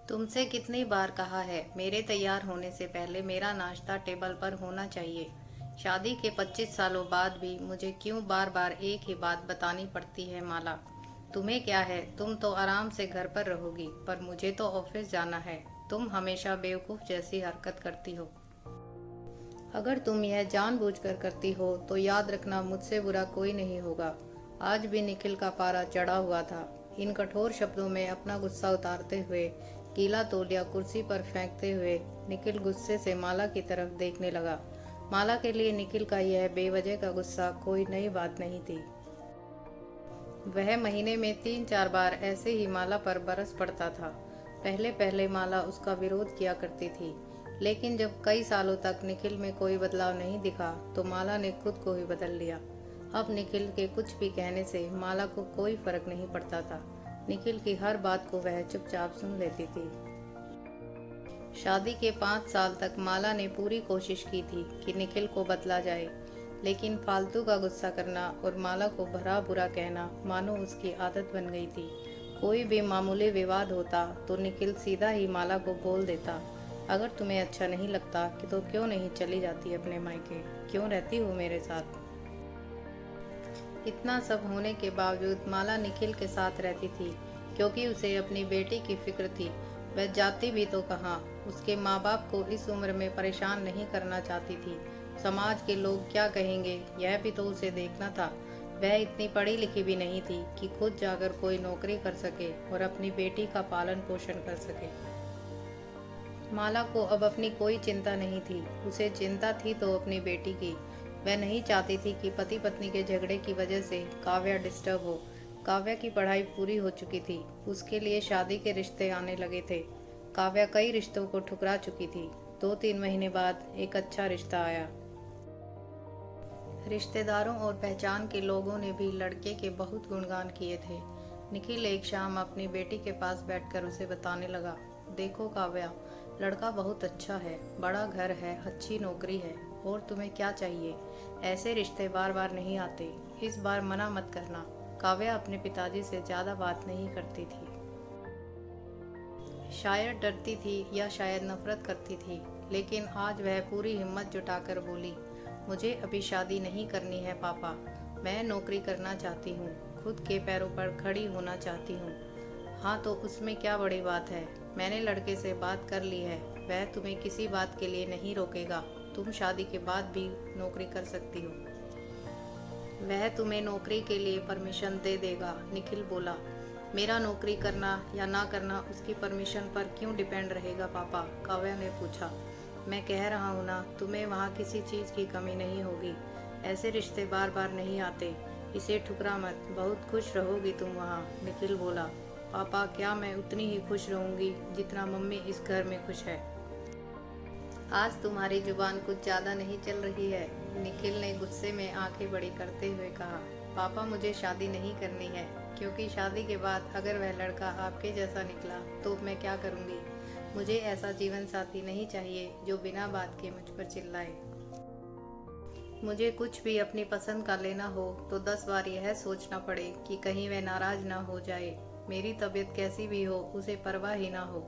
तुमसे कितनी बार कहा है, मेरे तैयार होने से पहले मेरा नाश्ता टेबल पर होना चाहिए। शादी के 25 सालों बाद भी मुझे क्यों बार बार एक ही बात बतानी पड़ती है माला। तुम्हें क्या है, तुम तो आराम से घर पर रहोगी, पर मुझे तो ऑफिस जाना है। तुम हमेशा बेवकूफ़ जैसी हरकत करती हो। अगर तुम यह जानबूझकर करती हो तो याद रखना, मुझसे बुरा कोई नहीं होगा। आज भी निखिल का पारा चढ़ा हुआ था। इन कठोर शब्दों में अपना गुस्सा उतारते हुए, गीला तौलिया कुर्सी पर फेंकते हुए, निखिल गुस्से से माला की तरफ देखने लगा। माला के लिए निखिल का यह बेवजह का गुस्सा कोई नई बात नहीं थी। वह महीने में 3-4 बार ऐसे ही माला पर बरस पड़ता था। पहले पहले माला उसका विरोध किया करती थी, लेकिन जब कई सालों तक निखिल में कोई बदलाव नहीं दिखा तो माला ने खुद को ही बदल लिया। अब निखिल के कुछ भी कहने से माला को कोई फर्क नहीं पड़ता था। निखिल की हर बात को वह चुपचाप सुन लेती थी। शादी के 5 साल तक माला ने पूरी कोशिश की थी कि निखिल को बदला जाए, लेकिन फालतू का गुस्सा करना और माला को भला बुरा कहना मानो उसकी आदत बन गई थी। कोई भी मामूली विवाद होता तो निखिल सीधा ही माला को बोल देता, अगर तुम्हें अच्छा नहीं लगता कि तो क्यों नहीं चली जाती अपने मायके, क्यों रहती हो मेरे साथ। इतना सब होने के बावजूद माला निखिल के साथ रहती थी, क्योंकि उसे अपनी बेटी की फिक्र थी। वह जाती भी तो कहाँ, उसके माँ बाप को इस उम्र में परेशान नहीं करना चाहती थी। समाज के लोग क्या कहेंगे, यह भी तो उसे देखना था। वह इतनी पढ़ी लिखी भी नहीं थी कि खुद जाकर कोई नौकरी कर सके और अपनी बेटी का पालन पोषण कर सके। माला को अब अपनी कोई चिंता नहीं थी। उसे चिंता थी तो अपनी बेटी की। वह नहीं चाहती थी कि पति पत्नी के झगड़े की वजह से काव्या डिस्टर्ब हो। काव्या की पढ़ाई पूरी हो चुकी थी, उसके लिए शादी के रिश्ते आने लगे थे। काव्या कई रिश्तों को ठुकरा चुकी थी। 2-3 महीने बाद एक अच्छा रिश्ता आया। रिश्तेदारों और पहचान के लोगों ने भी लड़के के बहुत गुणगान किए थे। निखिल एक शाम अपनी बेटी के पास बैठकर उसे बताने लगा, देखो काव्या, लड़का बहुत अच्छा है, बड़ा घर है, अच्छी नौकरी है, और तुम्हें क्या चाहिए। ऐसे रिश्ते बार बार नहीं आते, इस बार मना मत करना। काव्या अपने पिताजी से ज़्यादा बात नहीं करती थी। शायद डरती थी या शायद नफरत करती थी, लेकिन आज वह पूरी हिम्मत जुटाकर बोली, मुझे अभी शादी नहीं करनी है पापा। मैं नौकरी करना चाहती हूँ, खुद के पैरों पर खड़ी होना चाहती हूँ। हाँ तो उसमें क्या बड़ी बात है, मैंने लड़के से बात कर ली है, वह तुम्हें किसी बात के लिए नहीं रोकेगा। तुम शादी के बाद भी नौकरी कर सकती हो। वह तुम्हें नौकरी के लिए परमिशन दे देगा, निखिल बोला। मेरा नौकरी करना या ना करना उसकी परमिशन पर क्यों डिपेंड रहेगा पापा, काव्या ने पूछा। मैं कह रहा हूँ ना, तुम्हें वहाँ किसी चीज़ की कमी नहीं होगी। ऐसे रिश्ते बार बार नहीं आते, इसे ठुकरा मत, बहुत खुश रहोगी तुम वहाँ, निखिल बोला। पापा, क्या मैं उतनी ही खुश रहूँगी जितना मम्मी इस घर में खुश है। आज तुम्हारी जुबान कुछ ज़्यादा नहीं चल रही है, निखिल ने गुस्से में आंखें बड़ी करते हुए कहा। पापा, मुझे शादी नहीं करनी है, क्योंकि शादी के बाद अगर वह लड़का आपके जैसा निकला तो मैं क्या करूँगी। मुझे ऐसा जीवन साथी नहीं चाहिए जो बिना बात के मुझ पर चिल्लाए। मुझे कुछ भी अपनी पसंद का लेना हो तो 10 बार यह सोचना पड़े कि कहीं वह नाराज ना हो जाए। मेरी तबीयत कैसी भी हो, उसे परवाह ही ना हो।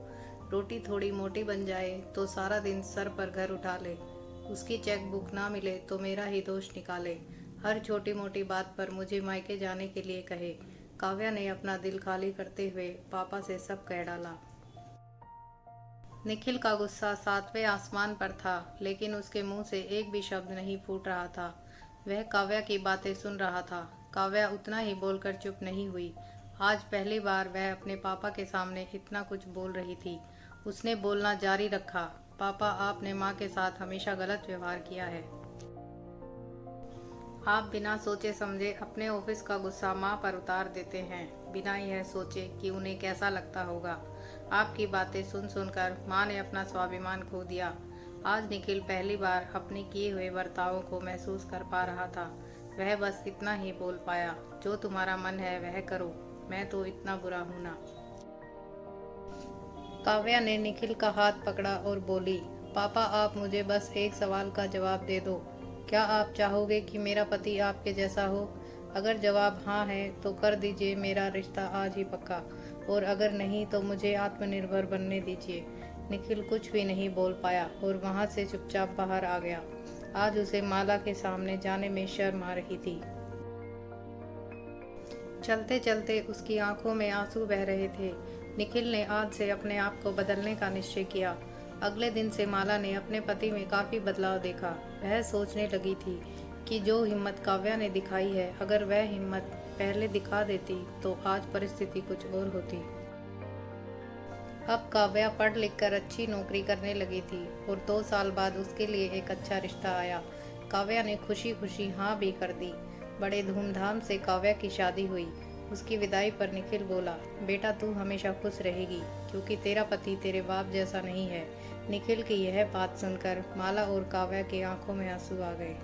रोटी थोड़ी मोटी बन जाए तो सारा दिन सर पर घर उठा ले। उसकी चेक बुक ना मिले तो मेरा ही दोष निकाले। हर छोटी मोटी बात पर मुझे मायके जाने के लिए कहे। काव्या ने अपना दिल खाली करते हुए पापा से सब कह डाला। निखिल का गुस्सा 7वें आसमान पर था, लेकिन उसके मुंह से एक भी शब्द नहीं फूट रहा था। वह काव्या की बातें सुन रहा था। काव्या उतना ही बोलकर चुप नहीं हुई। आज पहली बार वह अपने पापा के सामने इतना कुछ बोल रही थी। उसने बोलना जारी रखा, पापा, आपने माँ के साथ हमेशा गलत व्यवहार किया है। आप बिना सोचे समझे अपने ऑफिस का गुस्सा माँ पर उतार देते हैं, बिना यह सोचे कि उन्हें कैसा लगता होगा। आपकी बातें सुन सुनकर माँ ने अपना स्वाभिमान खो दिया। आज निखिल पहली बार अपने किए हुए बर्तावों को महसूस कर पा रहा था। वह बस इतना ही बोल पाया, जो तुम्हारा मन है वह करो, मैं तो इतना बुरा हूँ ना। काव्या ने निखिल का हाथ पकड़ा और बोली, पापा, आप मुझे बस एक सवाल का जवाब दे दो। क्या आप चाहोगे कि मेरा पति आपके जैसा हो? अगर जवाब हाँ है तो कर दीजिए मेरा रिश्ता आज ही पक्का, और अगर नहीं तो मुझे आत्मनिर्भर बनने दीजिए। निखिल कुछ भी नहीं बोल पाया और वहां से चुपचाप बाहर आ गया। आज उसे माला के सामने जाने में शर्म आ रही थी। चलते चलते उसकी आंखों में आंसू बह रहे थे। निखिल ने आज से अपने आप को बदलने का निश्चय किया। अगले दिन से माला ने अपने पति में काफी बदलाव देखा। वह सोचने लगी थी कि जो हिम्मत काव्या ने दिखाई है, अगर वह हिम्मत पहले दिखा देती तो आज परिस्थिति कुछ और होती। अब काव्या पढ़ लिख कर अच्छी नौकरी करने लगी थी और 2 साल बाद उसके लिए एक अच्छा रिश्ता आया। काव्या ने खुशी खुशी हाँ भी कर दी। बड़े धूमधाम से काव्या की शादी हुई। उसकी विदाई पर निखिल बोला, बेटा तू हमेशा खुश रहेगी क्योंकि तेरा पति तेरे बाप जैसा नहीं है। निखिल की यह बात सुनकर माला और काव्या की आंखों में आंसू आ गए।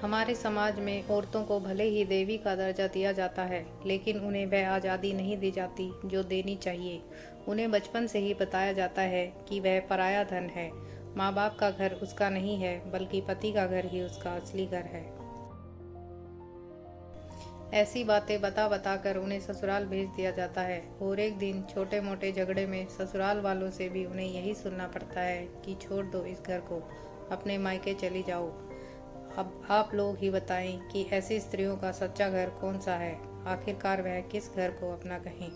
हमारे समाज में औरतों को भले ही देवी का दर्जा दिया जाता है, लेकिन उन्हें वह आज़ादी नहीं दी जाती जो देनी चाहिए। उन्हें बचपन से ही बताया जाता है कि वह पराया धन है। माँ बाप का घर उसका नहीं है, बल्कि पति का घर ही उसका असली घर है। ऐसी बातें बता बता कर उन्हें ससुराल भेज दिया जाता है और एक दिन छोटे मोटे झगड़े में ससुराल वालों से भी उन्हें यही सुनना पड़ता है कि छोड़ दो इस घर को, अपने मायके चली जाओ। अब आप लोग ही बताएं कि ऐसी स्त्रियों का सच्चा घर कौन सा है? आखिरकार वह किस घर को अपना कहें?